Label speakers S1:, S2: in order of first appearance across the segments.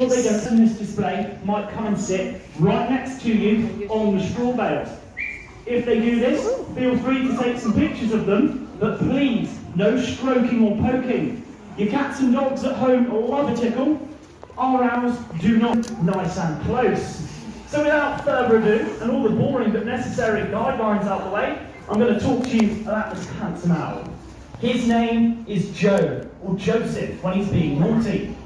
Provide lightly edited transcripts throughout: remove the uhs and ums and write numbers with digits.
S1: What they don't in this display might come and sit right next to you on the straw bales. If they do this, feel free to take some pictures of them, but please, no stroking or poking. Your cats and dogs at home love a tickle. Our owls do not. Nice and close. So without further ado, and all the boring but necessary guidelines out the way, I'm going to talk to you about this handsome owl. His name is Joe, or Joseph when he's being naughty.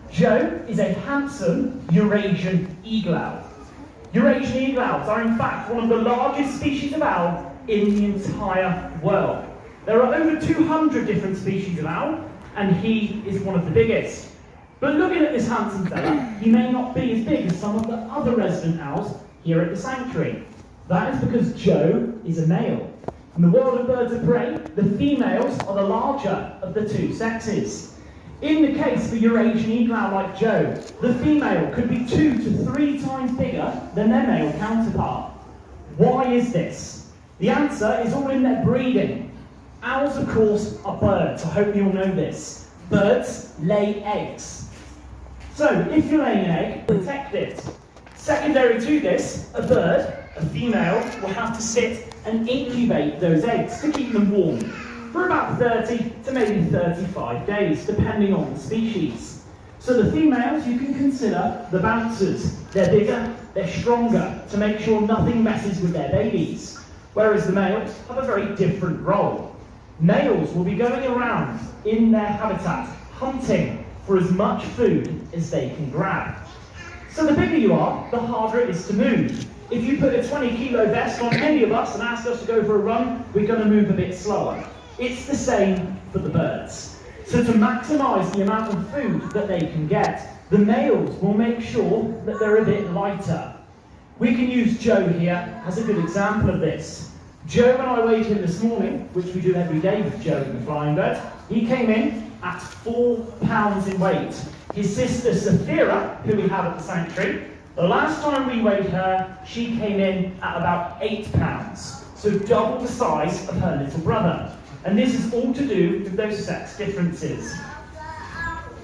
S1: Joe is a handsome Eurasian eagle owl. Eurasian eagle owls are in fact one of the largest species of owl in the entire world. There are over 200 different species of owl, and he is one of the biggest. But looking at this handsome fella, he may not be as big as some of the other resident owls here at the sanctuary. That is because Joe is a male. In the world of birds of prey, the females are the larger of the two sexes. In the case of a Eurasian eagle owl like Joe, the female could be 2 to 3 times bigger than their male counterpart. Why is this? The answer is all in their breeding. Owls, of course, are birds. I hope you all know this. Birds lay eggs. So, if you're laying an egg, protect it. Secondary to this, a bird, a female, will have to sit and incubate those eggs to keep them warm for about 30 to maybe 35 days, depending on the species. So the females you can consider the bouncers. They're bigger, they're stronger, to make sure nothing messes with their babies. Whereas the males have a very different role. Males will be going around in their habitat, hunting for as much food as they can grab. So the bigger you are, the harder it is to move. If you put a 20-kilo vest on any of us and ask us to go for a run, we're going to move a bit slower. It's the same for the birds. So to maximise the amount of food that they can get, the males will make sure that they're a bit lighter. We can use Joe here as a good example of this. Joe, when I weighed him this morning, which we do every day with Joe in the flying bird, he came in at 4 pounds in weight. His sister Sapphira, who we have at the sanctuary, the last time we weighed her, she came in at about 8 pounds, so double the size of her little brother. And this is all to do with those sex differences.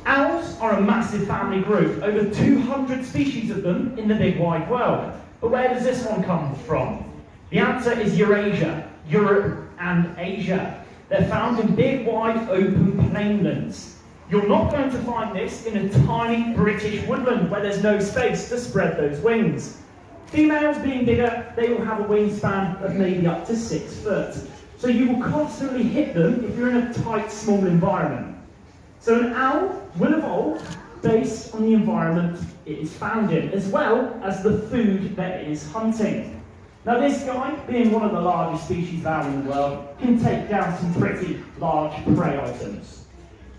S1: Owls are a massive family group, over 200 species of them in the big wide world. But where does this one come from? The answer is Eurasia, Europe and Asia. They're found in big wide open plainlands. You're not going to find this in a tiny British woodland where there's no space to spread those wings. Females being bigger, they will have a wingspan of maybe up to 6 foot. So you will constantly hit them if you're in a tight, small environment. So an owl will evolve based on the environment it is found in, as well as the food that it is hunting. Now this guy, being one of the largest species of owl in the world, can take down some pretty large prey items.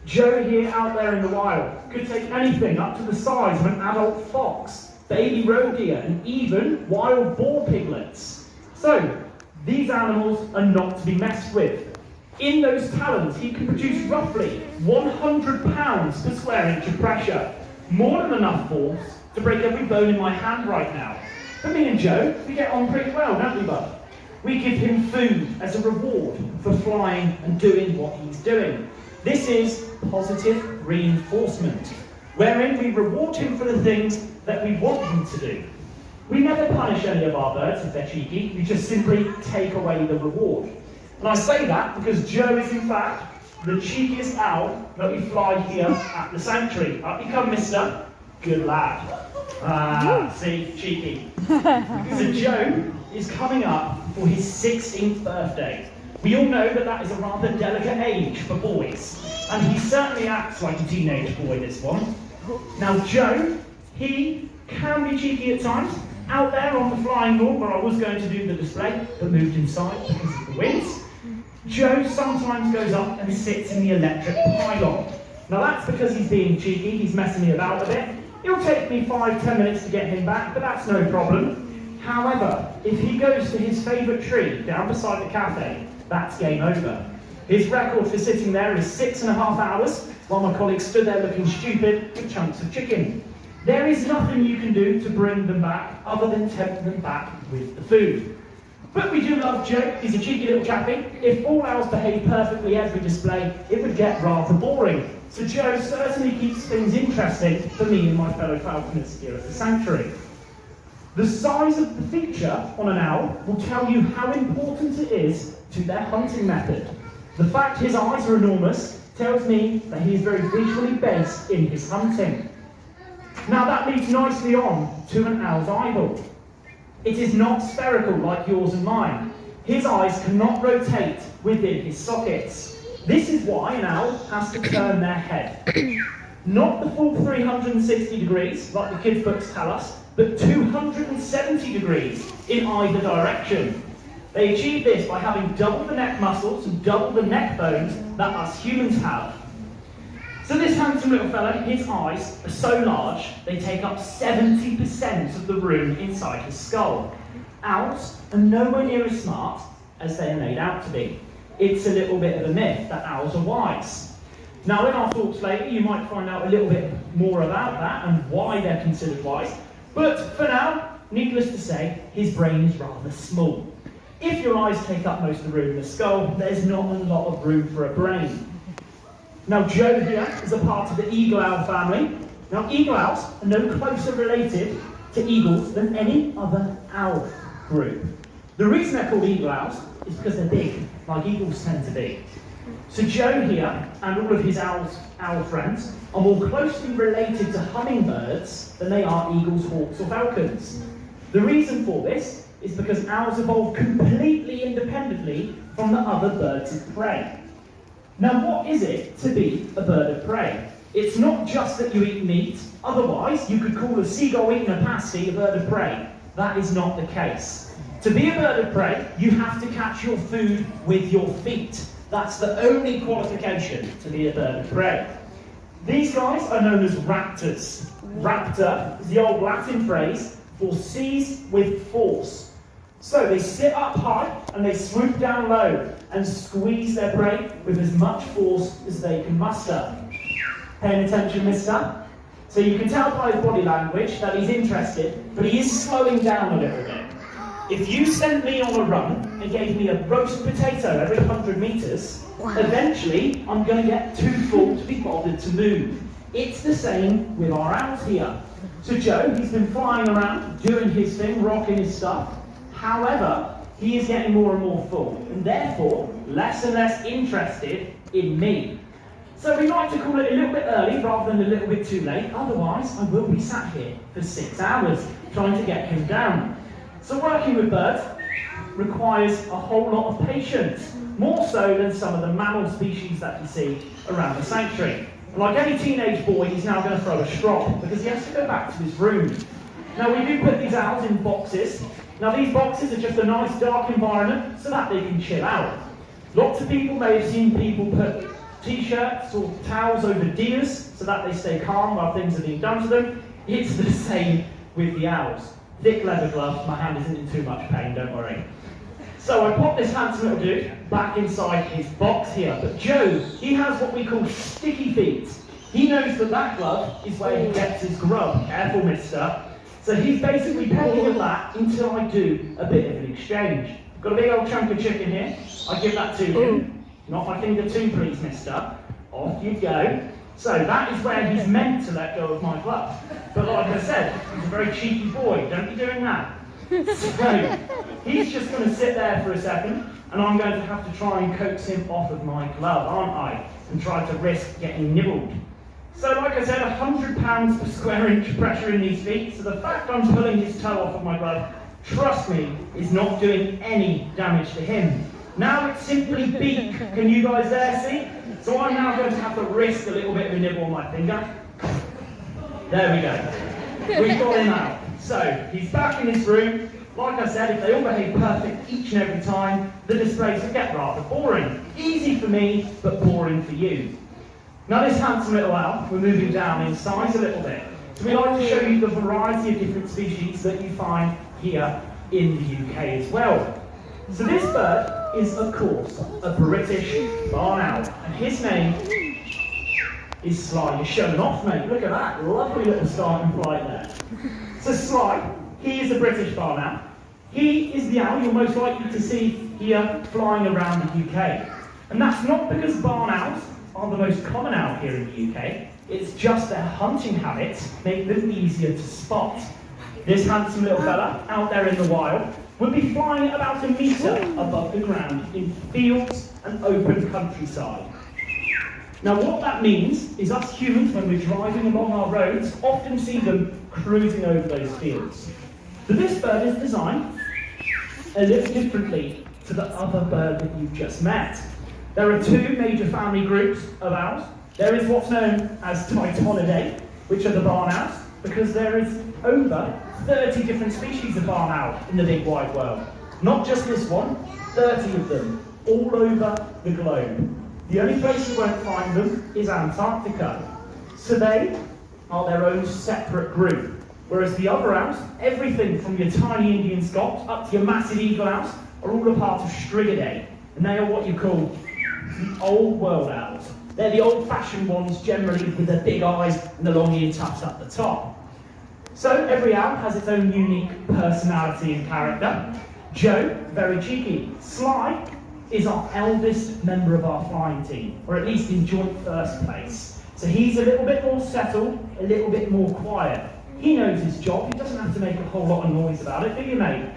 S1: Joe here out there in the wild could take anything up to the size of an adult fox, baby roe deer, and even wild boar piglets. So, these animals are not to be messed with. In those talons, he can produce roughly 100 pounds per square inch of pressure. More than enough force to break every bone in my hand right now. But me and Joe, we get on pretty well, don't we, bud? We give him food as a reward for flying and doing what he's doing. This is positive reinforcement, wherein we reward him for the things that we want him to do. We never punish any of our birds if they're cheeky, we just simply take away the reward. And I say that because Joe is in fact the cheekiest owl that we fly here at the sanctuary. Up you come, mister. Good lad. See, cheeky. So Joe is coming up for his 16th birthday. We all know that that is a rather delicate age for boys, and he certainly acts like a teenage boy, this one. Now Joe, he can be cheeky at times. Out there on the flying lawn where I was going to do the display, but moved inside because of the winds, Joe sometimes goes up and sits in the electric pylon. Now that's because he's being cheeky, he's messing me about a bit. It'll take me 5-10 minutes to get him back, but that's no problem. However, if he goes to his favourite tree down beside the cafe, that's game over. His record for sitting there is 6.5 hours, while my colleague stood there looking stupid with chunks of chicken. There is nothing you can do to bring them back other than tempt them back with the food. But we do love Joe, he's a cheeky little chappy. If all owls behaved perfectly every display, it would get rather boring. So Joe certainly keeps things interesting for me and my fellow falconers here at the sanctuary. The size of the feature on an owl will tell you how important it is to their hunting method. The fact his eyes are enormous tells me that he is very visually based in his hunting. Now that leads nicely on to an owl's eyeball. It is not spherical like yours and mine. His eyes cannot rotate within his sockets. This is why an owl has to turn their head. Not the full 360 degrees, like the kids' books tell us, but 270 degrees in either direction. They achieve this by having double the neck muscles and double the neck bones that us humans have. So this handsome little fella, his eyes are so large, they take up 70% of the room inside his skull. Owls are nowhere near as smart as they are made out to be. It's a little bit of a myth that owls are wise. Now in our talks later, you might find out a little bit more about that and why they're considered wise. But for now, needless to say, his brain is rather small. If your eyes take up most of the room in the skull, there's not a lot of room for a brain. Now Joe here is a part of the eagle owl family. Now eagle owls are no closer related to eagles than any other owl group. The reason they're called eagle owls is because they're big, like eagles tend to be. So Joe here and all of his owl friends are more closely related to hummingbirds than they are eagles, hawks or falcons. The reason for this is because owls evolved completely independently from the other birds of prey. Now what is it to be a bird of prey? It's not just that you eat meat, otherwise you could call a seagull eating a pasty a bird of prey. That is not the case. To be a bird of prey, you have to catch your food with your feet. That's the only qualification to be a bird of prey. These guys are known as raptors. Raptor is the old Latin phrase for seize with force. So they sit up high and they swoop down low and squeeze their prey with as much force as they can muster. Paying attention, mister? So you can tell by his body language that he's interested, but he is slowing down a little bit. If you sent me on a run and gave me a roast potato every 100 meters, eventually I'm going to get too full to be bothered to move. It's the same with our owls here. So Joe, he's been flying around, doing his thing, rocking his stuff. However, he is getting more and more full, and therefore less and less interested in me. So we like to call it a little bit early rather than a little bit too late, otherwise I will be sat here for 6 hours trying to get him down. So working with birds requires a whole lot of patience, more so than some of the mammal species that you see around the sanctuary. And like any teenage boy, he's now going to throw a strop because he has to go back to his room. Now we do put these owls in boxes. Now these boxes are just a nice dark environment so that they can chill out. Lots of people may have seen people put t-shirts or towels over deers so that they stay calm while things are being done to them. It's the same with the owls. Thick leather gloves, my hand isn't in too much pain, don't worry. So I pop this handsome little dude back inside his box here. But Joe, he has what we call sticky feet. He knows that that glove is where he gets his grub. Careful, mister. So he's basically pecking at that until I do a bit of an exchange. Got a big old chunk of chicken here. I give that to him. Not my finger too, please, mister. Off you go. So that is where he's meant to let go of my glove. But like I said, he's a very cheeky boy. Don't be doing that. So he's just going to sit there for a second, and I'm going to have to try and coax him off of my glove, aren't I? And try to risk getting nibbled. So like I said, 100 pounds per square inch pressure in these feet, so the fact I'm pulling his toe off of my glove, trust me, is not doing any damage to him. Now it's simply beak. Can you guys there see? So I'm now going to have to risk a little bit of a nibble on my finger. There we go. We've got him out. So he's back in his room. Like I said, if they all behave perfect each and every time, the displays will get rather boring. Easy for me, but boring for you. Now this handsome little owl, we're moving down in size a little bit. So we like to show you the variety of different species that you find here in the UK as well. So this bird is, of course, a British barn owl, and his name is Sly. You're showing off, mate. Look at that lovely little starting flight there. So Sly, he is a British barn owl. He is the owl you're most likely to see here flying around the UK. And that's not because barn owls are the most common owl here in the UK. It's just their hunting habits make them easier to spot. This handsome little fella out there in the wild would be flying about a metre above the ground in fields and open countryside. Now what that means is us humans, when we're driving along our roads, often see them cruising over those fields. But this bird is designed a little differently to the other bird that you've just met. There are two major family groups of owls. There is what's known as Titonidae, which are the barn owls, because there is over 30 different species of barn owl in the big wide world. Not just this one, 30 of them, all over the globe. The only place you won't find them is Antarctica. So they are their own separate group. Whereas the other owls, everything from your tiny Indian Scots up to your massive eagle owls, are all a part of Strigidae. And they are what you call the old world owls. They're the old-fashioned ones, generally with their big eyes and the long ear tufts at the top. So every owl has its own unique personality and character. Joe, very cheeky. Sly is our eldest member of our flying team, or at least in joint first place. So he's a little bit more settled, a little bit more quiet. He knows his job, he doesn't have to make a whole lot of noise about it, do you, mate?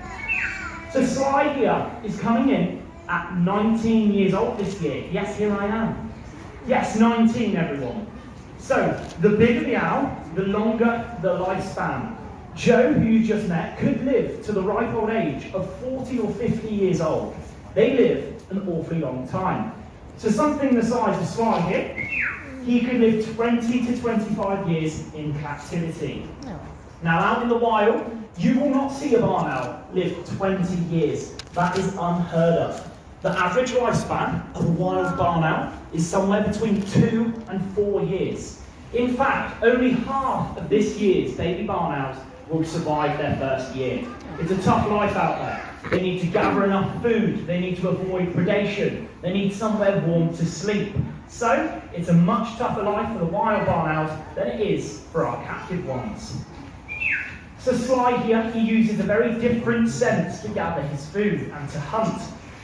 S1: So Sly here is coming in at 19 years old this year. Yes, here I am. Yes, 19, everyone. So, the bigger the owl, the longer the lifespan. Joe, who you just met, could live to the ripe old age of 40 or 50 years old. They live an awfully long time. So something the size of Sly here, he could live 20 to 25 years in captivity. Now, out in the wild, you will not see a barn owl live 20 years. That is unheard of. The average lifespan of a wild barn owl is somewhere between 2 and 4 years. In fact, only half of this year's baby barn owls will survive their first year. It's a tough life out there. They need to gather enough food, they need to avoid predation, they need somewhere warm to sleep. So, it's a much tougher life for the wild barn owls than it is for our captive ones. So Sly here, he uses a very different sense to gather his food and to hunt.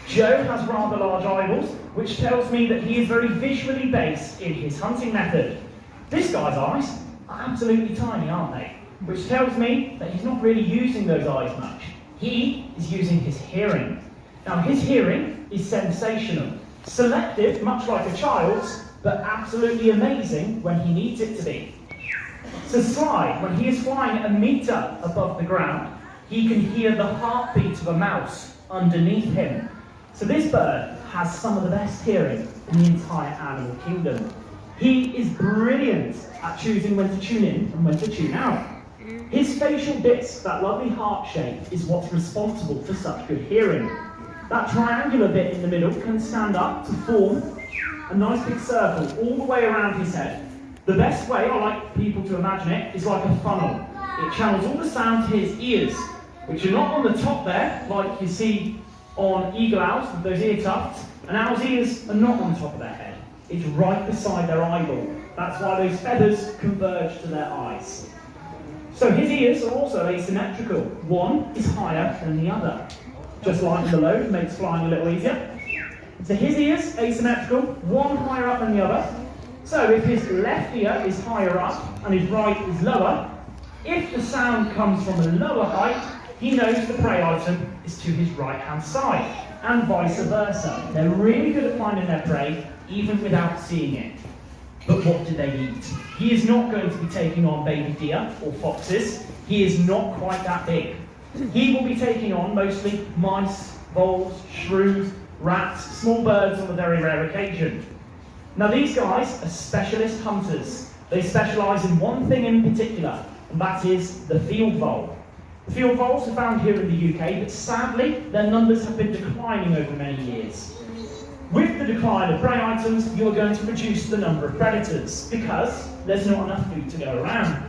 S1: Joe has rather large eyeballs, which tells me that he is very visually based in his hunting method. This guy's eyes are absolutely tiny, aren't they? Which tells me that he's not really using those eyes much. He is using his hearing. Now his hearing is sensational, selective, much like a child's, but absolutely amazing when he needs it to be. So Sly, when he is flying a metre above the ground, he can hear the heartbeat of a mouse underneath him. So this bird has some of the best hearing in the entire animal kingdom. He is brilliant at choosing when to tune in and when to tune out. His facial disc, that lovely heart shape, is what's responsible for such good hearing. That triangular bit in the middle can stand up to form a nice big circle all the way around his head. The best way I like people to imagine it is like a funnel. It channels all the sound to his ears, which are not on the top there, like you see on eagle owls with those ear tufts, and owls' ears are not on top of their head. It's right beside their eyeball. That's why those feathers converge to their eyes. So his ears are also asymmetrical. One is higher than the other. Just like the load makes flying a little easier. So his ears, asymmetrical, one higher up than the other. So if his left ear is higher up and his right is lower, if the sound comes from a lower height, he knows the prey item is to his right-hand side, and vice versa. They're really good at finding their prey, even without seeing it. But what do they eat? He is not going to be taking on baby deer or foxes. He is not quite that big. He will be taking on mostly mice, voles, shrews, rats, small birds on a very rare occasion. Now these guys are specialist hunters. They specialise in one thing in particular, and that is the field vole. The field voles are found here in the UK, but sadly their numbers have been declining over many years. With the decline of prey items, you're going to reduce the number of predators, because there's not enough food to go around.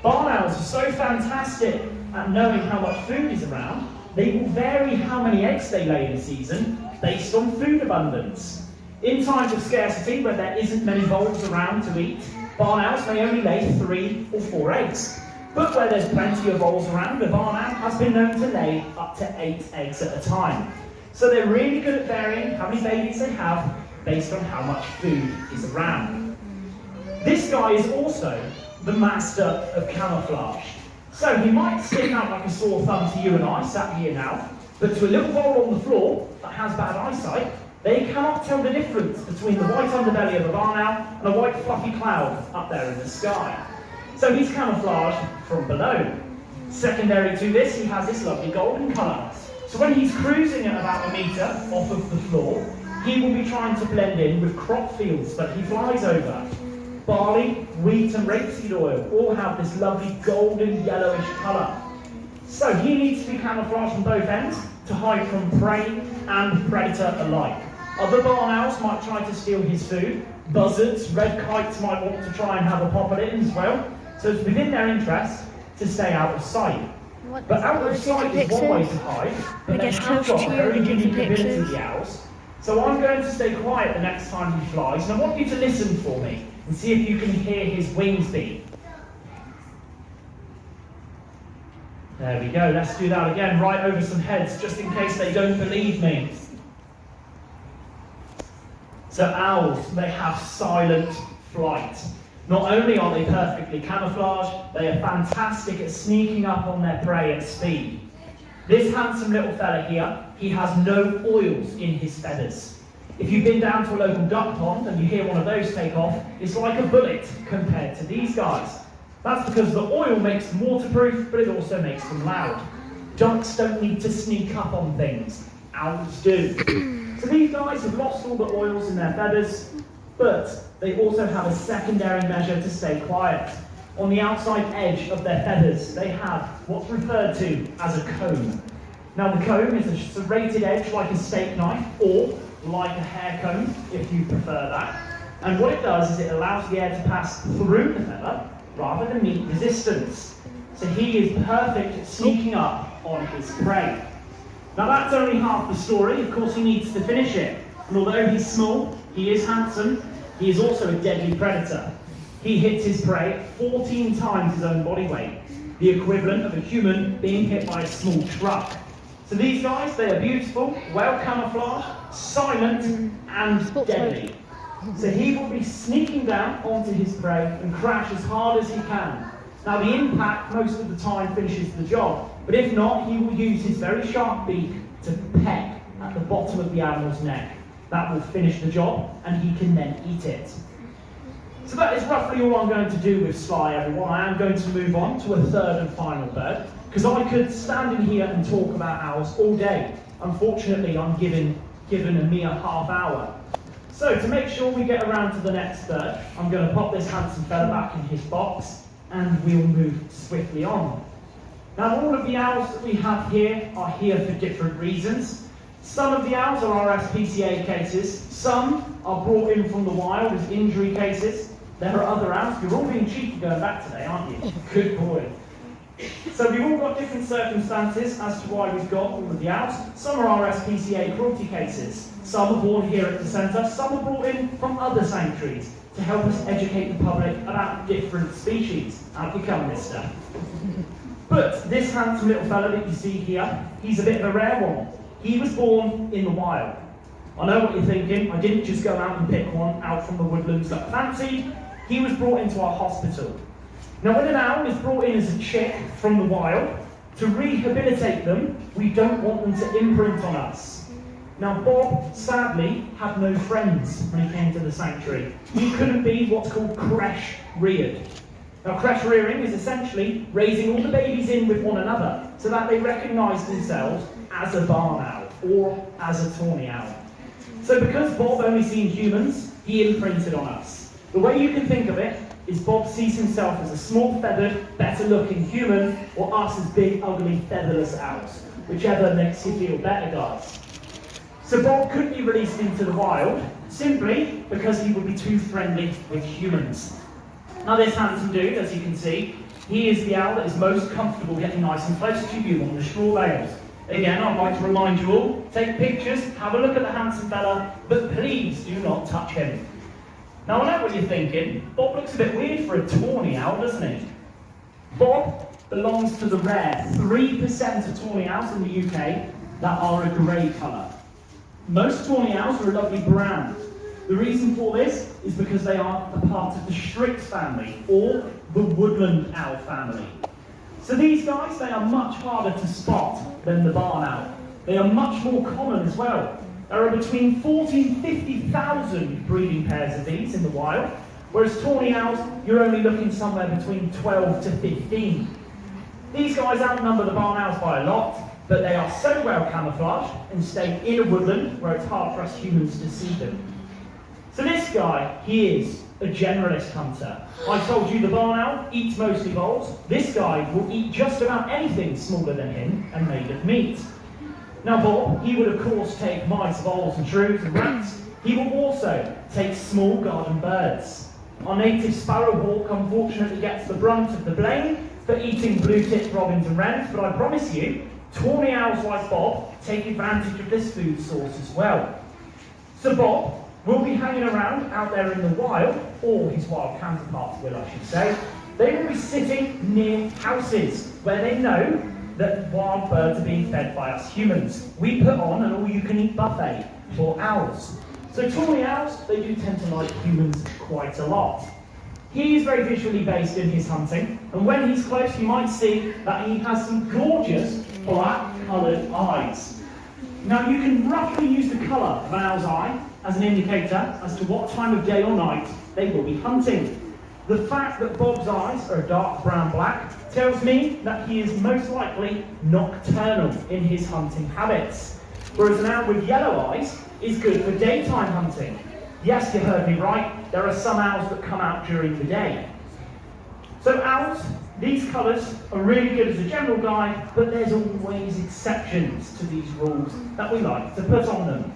S1: Barn owls are so fantastic at knowing how much food is around, they will vary how many eggs they lay in a season based on food abundance. In times of scarcity, where there isn't many voles around to eat, barn owls may only lay 3 or 4 eggs. But where there's plenty of voles around, the barn owl has been known to lay up to 8 eggs at a time. So they're really good at varying how many babies they have based on how much food is around. This guy is also the master of camouflage. So he might stick out like a sore thumb to you and I, sat here now, but to a little mole on the floor that has bad eyesight, they cannot tell the difference between the white underbelly of a barn owl and a white fluffy cloud up there in the sky. So he's camouflaged from below. Secondary to this, he has this lovely golden colour. So when he's cruising at about 1 metre off of the floor, he will be trying to blend in with crop fields that he flies over. Barley, wheat and rapeseed oil all have this lovely golden yellowish colour. So he needs to be camouflaged from both ends to hide from prey and predator alike. Other barn owls might try to steal his food. Buzzards, red kites might want to try and have a pop at it as well. So it's within their interest to stay out of sight. But out of sight is one way to hide, but they have got a very unique ability, the owls. So I'm going to stay quiet the next time he flies, and I want you to listen for me and see if you can hear his wings beat. There we go, let's do that again, right over some heads, just in case they don't believe me. So owls, they have silent flight. Not only are they perfectly camouflaged, they are fantastic at sneaking up on their prey at speed. This handsome little fella here, he has no oils in his feathers. If you've been down to a local duck pond and you hear one of those take off, it's like a bullet compared to these guys. That's because the oil makes them waterproof, but it also makes them loud. Ducks don't need to sneak up on things. Owls do. So these guys have lost all the oils in their feathers, but they also have a secondary measure to stay quiet. On the outside edge of their feathers, they have what's referred to as a comb. Now the comb is a serrated edge like a steak knife, or like a hair comb, if you prefer that. And what it does is it allows the air to pass through the feather, rather than meet resistance. So he is perfect at sneaking up on his prey. Now that's only half the story, of course he needs to finish it. And although he's small, he is handsome, he is also a deadly predator. He hits his prey at 14 times his own body weight, the equivalent of a human being hit by a small truck. So these guys, they are beautiful, well camouflaged, silent and deadly. So he will be sneaking down onto his prey and crash as hard as he can. Now the impact most of the time finishes the job, but if not, he will use his very sharp beak to peck at the bottom of the animal's neck. That will finish the job and he can then eat it. So that is roughly all I'm going to do with Sly, everyone. I am going to move on to a third and final bird, because I could stand in here and talk about owls all day. Unfortunately, I'm given a mere half hour. So to make sure we get around to the next third, I'm going to pop this handsome fella back in his box, and we'll move swiftly on. Now all of the owls that we have here are here for different reasons. Some of the owls are RSPCA cases, some are brought in from the wild as injury cases. There are other owls. You're all being cheeky going back today, aren't you? Good boy. So we've all got different circumstances as to why we've got all of the owls. Some are RSPCA cruelty cases. Some are born here at the centre. Some are brought in from other sanctuaries to help us educate the public about different species. Out you come, mister. But this handsome little fella that you see here, he's a bit of a rare one. He was born in the wild. I know what you're thinking. I didn't just go out and pick one out from the woodlands that I fancied. He was brought into our hospital. Now when an owl is brought in as a chick from the wild, to rehabilitate them, we don't want them to imprint on us. Now Bob, sadly, had no friends when he came to the sanctuary. He couldn't be what's called creche reared. Now creche rearing is essentially raising all the babies in with one another so that they recognise themselves as a barn owl or as a tawny owl. So because Bob only seen humans, he imprinted on us. The way you can think of it is Bob sees himself as a small feathered, better looking human, or us as big, ugly, featherless owls. Whichever makes you feel better, guys. So Bob couldn't be released into the wild, simply because he would be too friendly with humans. Now this handsome dude, as you can see, he is the owl that is most comfortable getting nice and close to you on the straw bales. Again, I'd like to remind you all, take pictures, have a look at the handsome fella, but please do not touch him. Now I know what you're thinking, Bob looks a bit weird for a tawny owl, doesn't he? Bob belongs to the rare 3% of tawny owls in the UK that are a grey colour. Most tawny owls are a lovely brown. The reason for this is because they are a part of the Strix family, or the woodland owl family. So these guys, they are much harder to spot than the barn owl. They are much more common as well. There are between 40 and 50,000 breeding pairs of these in the wild, whereas tawny owls, you're only looking somewhere between 12 to 15. These guys outnumber the barn owls by a lot, but they are so well camouflaged and stay in a woodland where it's hard for us humans to see them. So this guy, he is a generalist hunter. I told you the barn owl eats mostly voles. This guy will eat just about anything smaller than him and made of meat. Now Bob, he would of course take mice, voles and shrews and rats. He will also take small garden birds. Our native sparrowhawk unfortunately gets the brunt of the blame for eating blue-tipped robins and wrens, but I promise you, tawny owls like Bob take advantage of this food source as well. So Bob will be hanging around out there in the wild, or his wild counterparts will, I should say. They will be sitting near houses where they know that wild birds are being fed by us humans. We put on an all-you-can-eat buffet for owls. So tawny owls, they do tend to like humans quite a lot. He is very visually based in his hunting, and when he's close you might see that he has some gorgeous black coloured eyes. Now you can roughly use the colour of an owl's eye as an indicator as to what time of day or night they will be hunting. The fact that Bob's eyes are a dark brown black tells me that he is most likely nocturnal in his hunting habits, whereas an owl with yellow eyes is good for daytime hunting. Yes, you heard me right, there are some owls that come out during the day. So owls, these colours are really good as a general guide, but there's always exceptions to these rules that we like to put on them.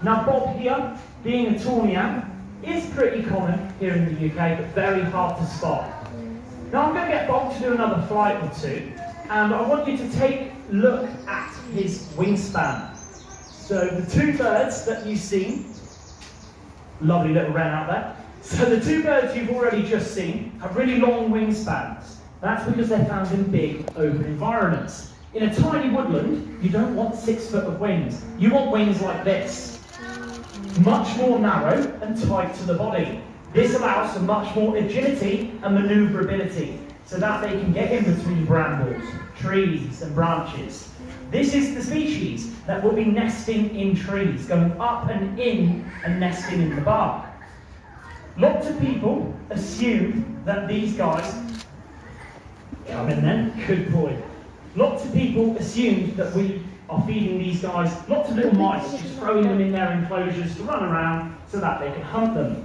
S1: Now Bob here, being a tawny owl, is pretty common here in the UK, but very hard to spot. Now I'm going to get Bob to do another flight or two, and I want you to take a look at his wingspan. So the two birds that you've seen, lovely little wren out there. So the two birds you've already just seen have really long wingspans. That's because they're found in big open environments. In a tiny woodland, you don't want 6 foot of wings. You want wings like this. Much more narrow and tight to the body. This allows for much more agility and manoeuvrability, so that they can get in between brambles, trees and branches. This is the species that will be nesting in trees, going up and in and nesting in the bark. Lots of people assume that these guys, come in then, good boy. Lots of people assume that we are feeding these guys lots of little mice, just throwing them in their enclosures to run around so that they can hunt them.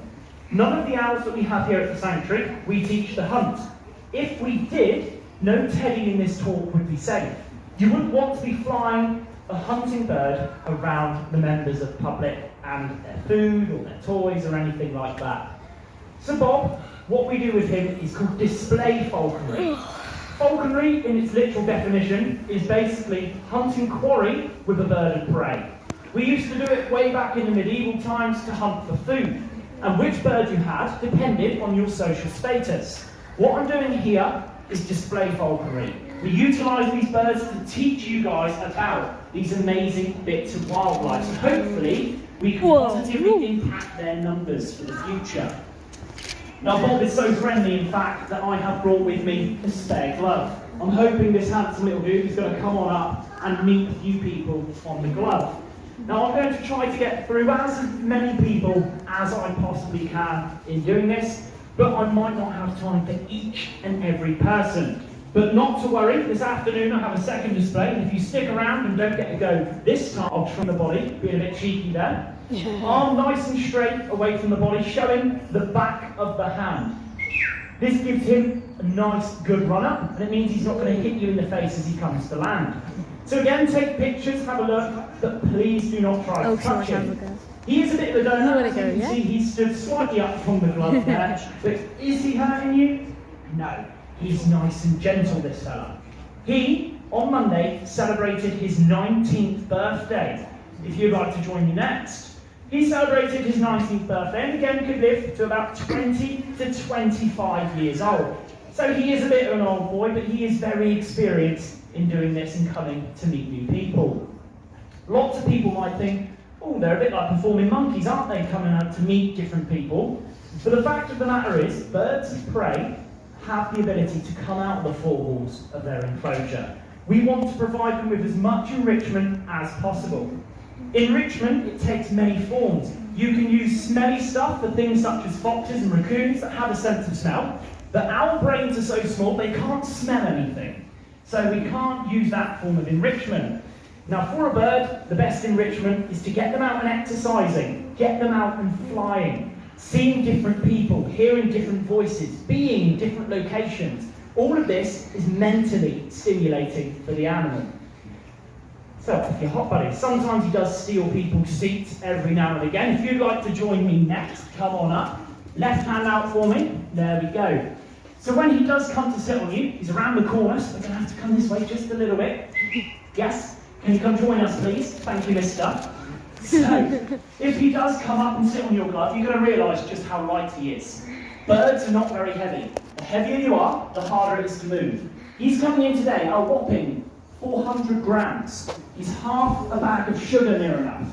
S1: None of the owls that we have here at the sanctuary, we teach to hunt. If we did, no teddy in this talk would be safe. You wouldn't want to be flying a hunting bird around the members of the public and their food or their toys or anything like that. So Bob, what we do with him is called display falconry. Falconry, in its literal definition, is basically hunting quarry with a bird of prey. We used to do it way back in the medieval times to hunt for food, and which bird you had depended on your social status. What I'm doing here is display falconry. We utilise these birds to teach you guys about these amazing bits of wildlife, so hopefully we can positively impact their numbers for the future. Now Bob is so friendly, in fact, that I have brought with me a spare glove. I'm hoping this handsome little dude is going to come on up and meet a few people on the glove. Now I'm going to try to get through as many people as I possibly can in doing this, but I might not have time for each and every person. But not to worry, this afternoon I have a second display, and if you stick around and don't get to go this time, I'll trim the body, being a bit cheeky there. Arm nice and straight away from the body, showing the back of the hand. This gives him a nice, good run-up, and it means he's not going to hit you in the face as he comes to land. So again, take pictures, have a look, but please do not try to touch him. He is a bit of a donut, as you can see, he stood slightly up from the glove there, but is he hurting you? No. He's nice and gentle, this fella. He, on Monday, celebrated his 19th birthday. If you'd like to join me next. He celebrated his 19th birthday and again could live to about 20 to 25 years old. So he is a bit of an old boy, but he is very experienced in doing this and coming to meet new people. Lots of people might think, oh, they're a bit like performing monkeys, aren't they, coming out to meet different people? But the fact of the matter is, birds of prey have the ability to come out of the four walls of their enclosure. We want to provide them with as much enrichment as possible. Enrichment, it takes many forms. You can use smelly stuff for things such as foxes and raccoons that have a sense of smell, but our brains are so small they can't smell anything. So we can't use that form of enrichment. Now for a bird, the best enrichment is to get them out and exercising, get them out and flying, seeing different people, hearing different voices, being in different locations. All of this is mentally stimulating for the animal. So, your hot buddy, sometimes he does steal people's seats every now and again. If you'd like to join me next, come on up. Left hand out for me. There we go. So when he does come to sit on you, he's around the corner, so we're going to have to come this way just a little bit. Yes? Can you come join us, please? Thank you, mister. So, if he does come up and sit on your glove, you're going to realise just how light he is. Birds are not very heavy. The heavier you are, the harder it is to move. He's coming in today a whopping 400 grams. He's half a bag of sugar near enough.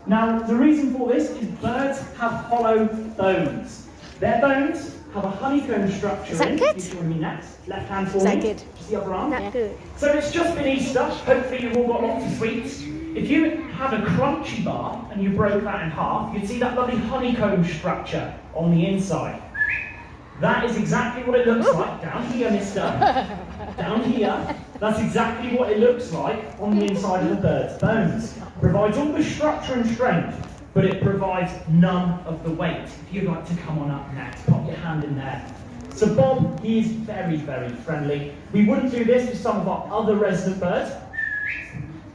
S1: Now, the reason for this is birds have hollow bones. Their bones have a honeycomb structure in.
S2: Good?
S1: You join me next. Left hand for
S2: Is
S1: me.
S2: that good?
S1: Just the other arm.
S2: That's good.
S1: So it's just been Easter. Hopefully you've all got lots of sweets. If you had a crunchy bar and you broke that in half, you'd see that lovely honeycomb structure on the inside. That is exactly what it looks like. Down here, mister. Down here. That's exactly what it looks like on the inside of the bird's bones. Provides all the structure and strength, but it provides none of the weight. If you'd like to come on up next, pop your hand in there. So Bob, he is very, very friendly. We wouldn't do this with some of our other resident birds.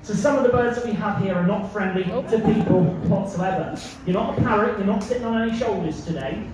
S1: So some of the birds that we have here are not friendly to people whatsoever. You're not a parrot, you're not sitting on any shoulders today.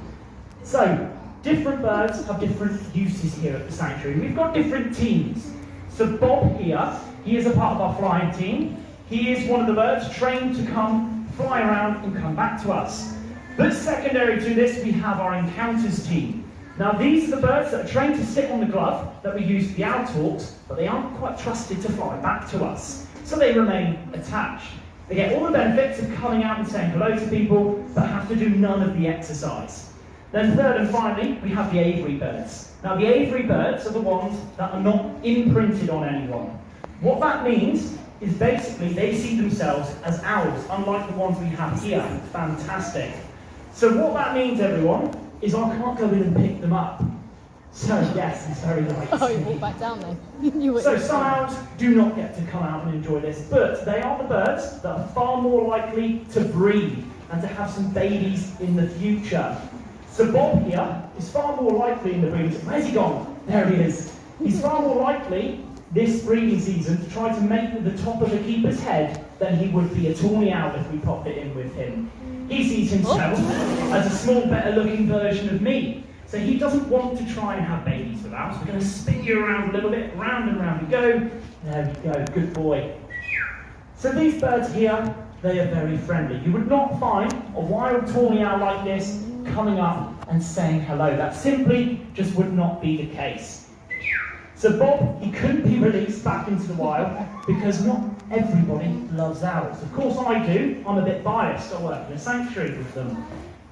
S1: So, different birds have different uses here at the sanctuary. We've got different teams. So Bob here, he is a part of our flying team. He is one of the birds trained to come, fly around and come back to us. But secondary to this, we have our encounters team. Now these are the birds that are trained to sit on the glove that we use for the owl talks, but they aren't quite trusted to fly back to us. So they remain attached. They get all the benefits of coming out and saying hello to people, but have to do none of the exercise. Then third and finally, we have the aviary birds. Now the aviary birds are the ones that are not imprinted on anyone. What that means is basically they see themselves as owls, unlike the ones we have here. Fantastic. So what that means, everyone, is I can't go in and pick them up. So yes, it's very light.
S2: Oh, you walk back down then.
S1: So some owls do not get to come out and enjoy this, but they are the birds that are far more likely to breed and to have some babies in the future. So Bob here is far more likely in the breeding season. Where's he gone? There he is. He's far more likely this breeding season to try to make the top of the keeper's head than he would be a tawny owl if we popped it in with him. He sees himself as a small, better looking version of me. So he doesn't want to try and have babies with owls. We're going to spin you around a little bit, round and round we go. There we go, good boy. So these birds here, they are very friendly. You would not find a wild tawny owl like this coming up and saying hello. That simply just would not be the case. So Bob, he couldn't be released back into the wild because not everybody loves owls. Of course I do. I'm a bit biased. I work in a sanctuary with them.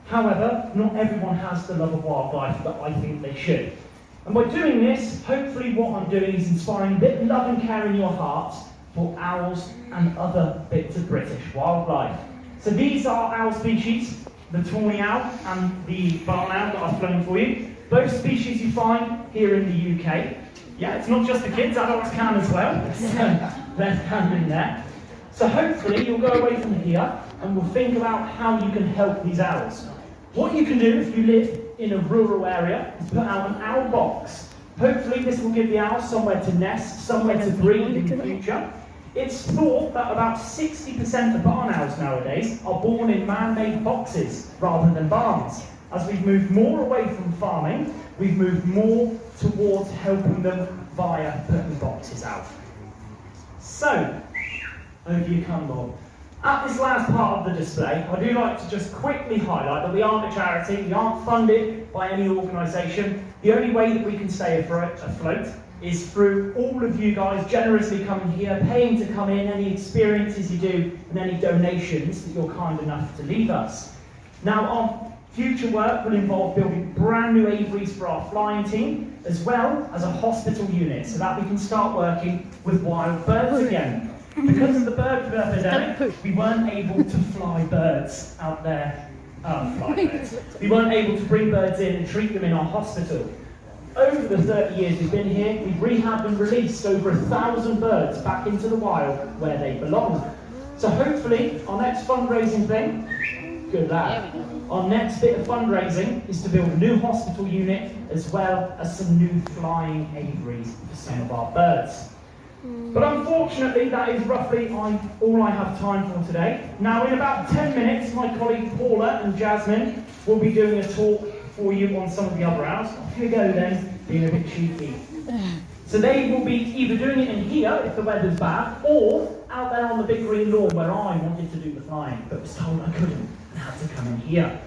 S1: However, not everyone has the love of wildlife that I think they should. And by doing this, hopefully what I'm doing is inspiring a bit of love and care in your hearts for owls and other bits of British wildlife. So these are owl species, the tawny owl and the barn owl that I've flown for you. Both species you find here in the UK. Yeah, it's not just the kids, adults can as well. So, left hand in there. So hopefully you'll go away from here and we'll think about how you can help these owls. What you can do if you live in a rural area is put out an owl box. Hopefully this will give the owls somewhere to nest, somewhere to breed in the future. It's thought that about 60% of barn owls nowadays are born in man-made boxes rather than barns. As we've moved more away from farming, we've moved more towards helping them via putting boxes out. So, over you come, Bob. At this last part of the display, I do like to just quickly highlight that we aren't a charity, we aren't funded by any organisation. The only way that we can stay afloat is through all of you guys generously coming here, paying to come in, any experiences you do, and any donations that you're kind enough to leave us. Now, our future work will involve building brand new aviaries for our flying team, as well as a hospital unit, so that we can start working with wild birds again. Because of the bird epidemic, we weren't able to fly birds out there. We weren't able to bring birds in and treat them in our hospital. Over the 30 years we've been here, we've rehabbed and released over 1,000 birds back into the wild where they belong. So hopefully, our next fundraising thing, good lad, our next bit of fundraising is to build a new hospital unit as well as some new flying aviaries for some of our birds. But unfortunately, that is roughly all I have time for today. Now, in about 10 minutes, my colleague Paula and Jasmine will be doing a talk for you on some of the other hours. Off you go then, being a bit cheeky. So they will be either doing it in here, if the weather's bad, or out there on the big green lawn where I wanted to do the flying, but was told I couldn't and had to come in here.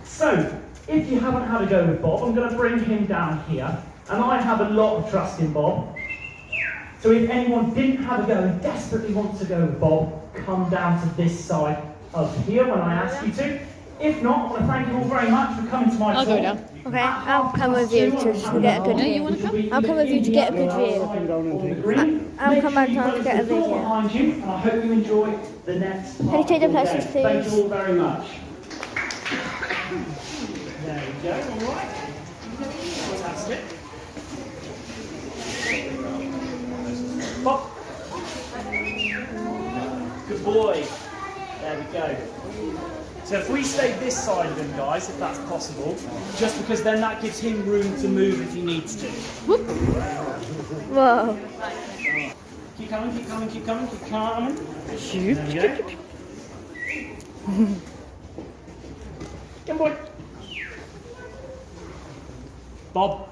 S1: So, if you haven't had a go with Bob, I'm going to bring him down here, and I have a lot of trust in Bob. So if anyone didn't have a go and desperately wants to go with Bob, come down to this side of here when I ask you to. If not, I want to thank you all very much for coming to my talk.
S2: I'll go down.
S3: Okay, I'll come with you to get a good view. I'll come with you to get a good view. I'll come back down to get a video.
S1: Behind you, and I hope you enjoy the next part.
S3: Can you take the plastic, please?
S1: Thank you all very much. There we go, all right. Fantastic. Pop. Good boy. There we go. So if we stay this side of him, guys, if that's possible, just because then that gives him room to move if he needs to.
S3: Whoa.
S1: Keep coming, keep coming, keep coming, keep coming.
S3: Shoot.
S1: There we go. Good boy. Bob.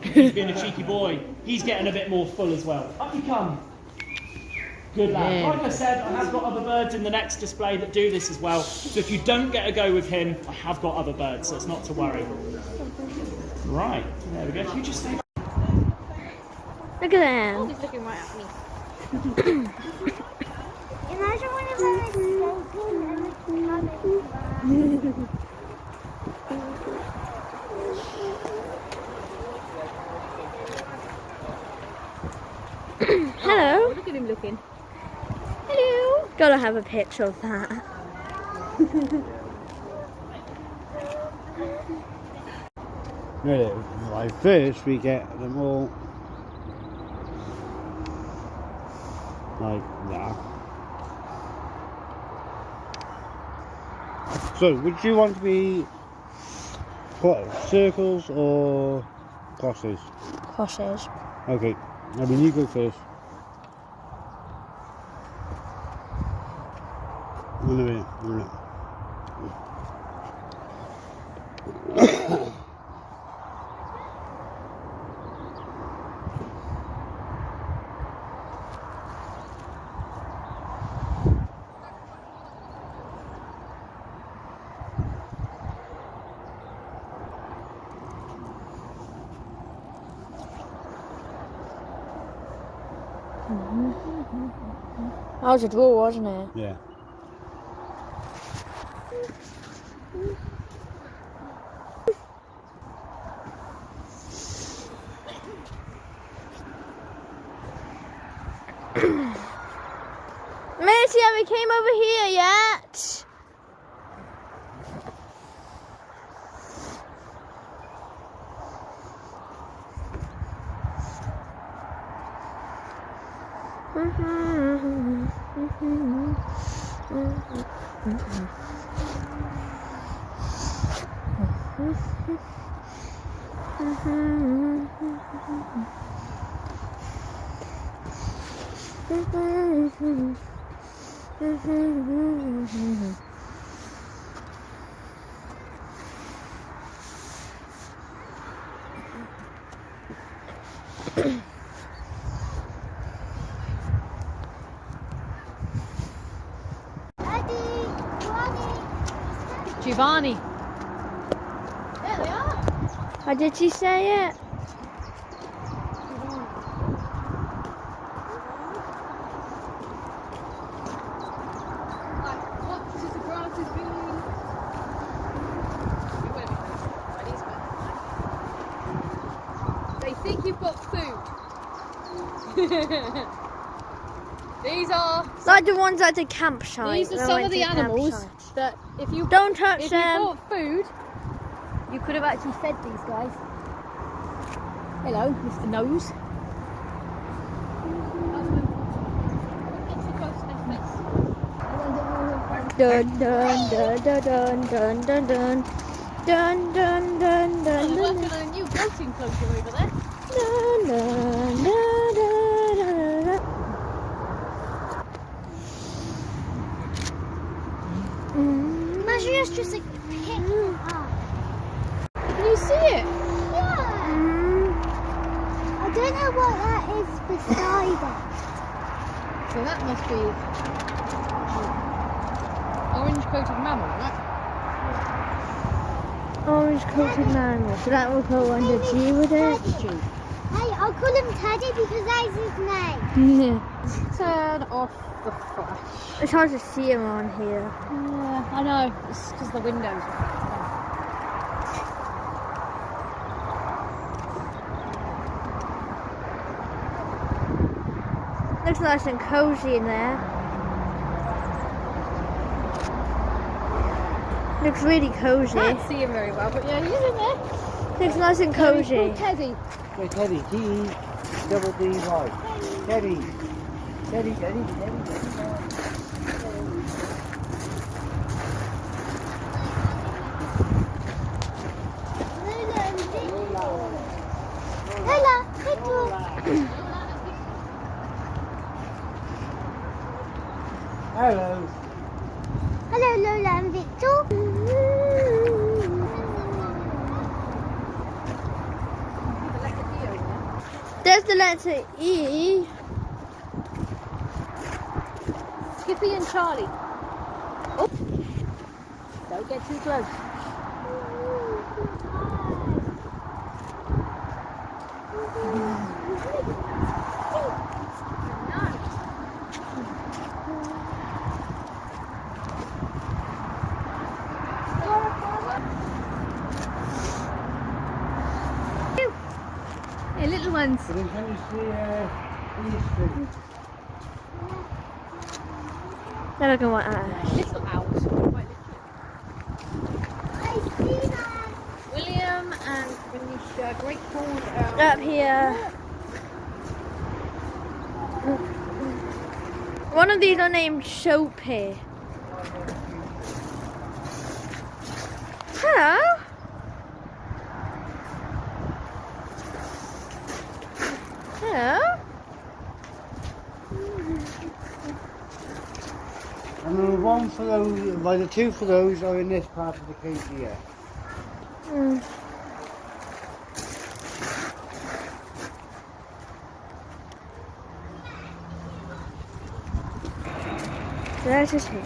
S1: He's being a cheeky boy. He's getting a bit more full as well. Up you come. Good lad.
S2: Yeah.
S1: Like I said, I have got other birds in the next display that do this as well. So if you don't get a go with him, I have got other birds, so it's not to worry. Right, there we go. Can you just stay?
S3: Look at them.
S2: He's looking right at me.
S4: Imagine when it was sleeping.
S3: Hello.
S2: Oh, look at him looking.
S3: Hello. Gotta have a picture of that.
S5: Really, like first we get them all like that. So, would you want to be what, circles or crosses?
S3: Crosses.
S5: Okay, I mean you go first. Wait a minute, wait a minute.
S3: That was a draw, wasn't it?
S5: Yeah.
S3: Missy, have we came over here yet?
S2: Giovanni. There they are.
S3: How did she say it?
S2: These are
S3: Like the ones at the campsite.
S2: these are
S3: when I
S2: some
S3: went
S2: of
S3: to
S2: the animals
S3: campsite.
S2: that if you
S3: Don't touch
S2: if you
S3: them.
S2: bought food, you could have actually fed these guys. Hello, Mr. Nose.
S3: Dun dun dun dun dun dun dun dun dun dun dun
S2: They're
S3: dun
S2: working on a new boat enclosure over there.
S3: dun dun dun dun dun.
S4: Imagine it's just like pick up.
S2: Can you see it?
S4: Yeah. I don't know what that is beside it.
S2: So that must be orange coated mammal, right?
S3: Orange coated mammal. So that will go under G, would it?
S4: Teddy. Hey, I'll call him Teddy because that's his name.
S3: Yeah.
S2: Turn off the flash.
S3: It's hard to see him on here.
S2: Yeah, I know. It's because the windows are
S3: Looks nice and cozy in there. Looks really cozy.
S2: can't see him very well, but yeah, he's in there.
S3: Looks nice and cozy.
S2: Called Teddy.
S5: Hey, Teddy, T-double-D-Y. Teddy. Teddy, Teddy, Teddy, Teddy.
S4: Lola, Victor.
S5: Hello.
S4: Hello, Lola and Victor.
S3: There's the letter E.
S2: Skippy and Charlie. Oh. Don't get too close. Hey, little ones.
S5: But then can you see these things?
S3: They're looking like that.
S2: Little owls. Quite
S4: I see that.
S2: little. William and Venetia, great horned owl.
S3: Up here. One of these are named Soapy. Hello. Hello.
S5: And the one for those, like the two for those are in this part of the cage here.
S3: Mm. So that's just here.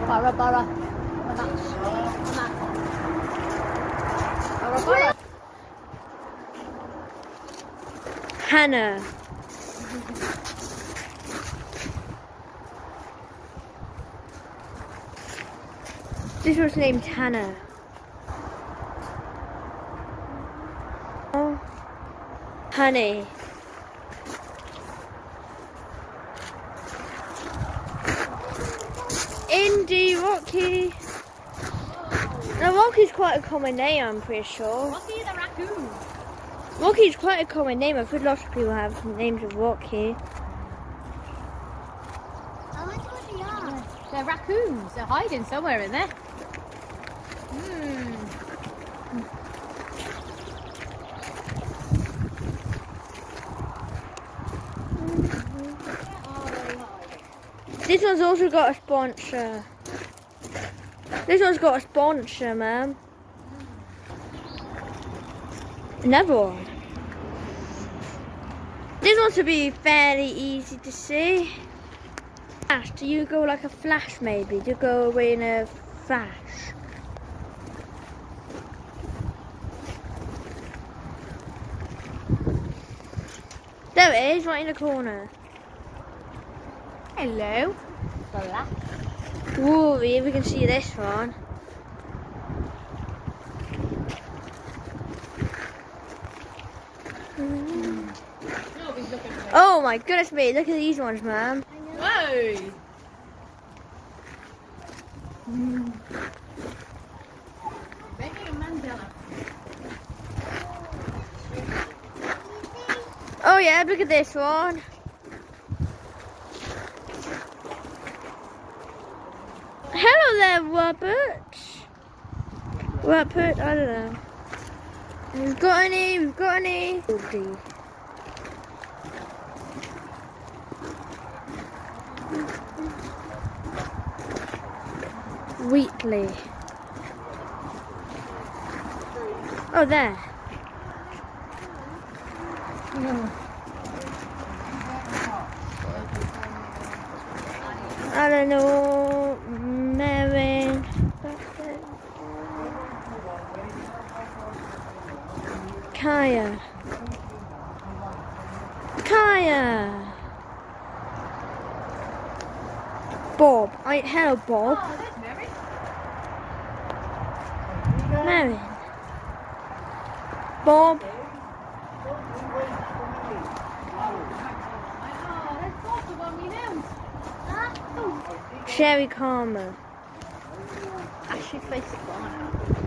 S2: Barra, barra. Barra, barra.
S3: Hannah. This was named Hannah. Oh, honey. Indy, Rocky. Now Rocky's quite a common name, I'm pretty sure.
S2: Rocky the raccoon.
S3: Rocky's quite a common name. I've heard lots of people have names of Rocky.
S4: I wonder what they are.
S2: They're raccoons. They're hiding somewhere in there.
S3: This one's also got a sponsor. This one's got a sponsor, man. Another one. This one should be fairly easy to see. Flash, do you go like a flash maybe? Do you go away in a flash? There it is, right in the corner.
S2: Hello. Black.
S3: Whoa, we can see this one. Oh my goodness me, look at these ones, man.
S2: Whoa.
S3: Oh yeah, look at this one. Hello there, Robert. Robert, I don't know. We've got any. Wheatley. Oh, there. I don't know. Merrin. Kaya. Bob. Hello, Bob.
S2: Oh, there's Mary.
S3: Merrin. Bob.
S2: Oh, that's Bob, the one we know.
S3: Sherry Karma.
S2: Ashley faced the barn out.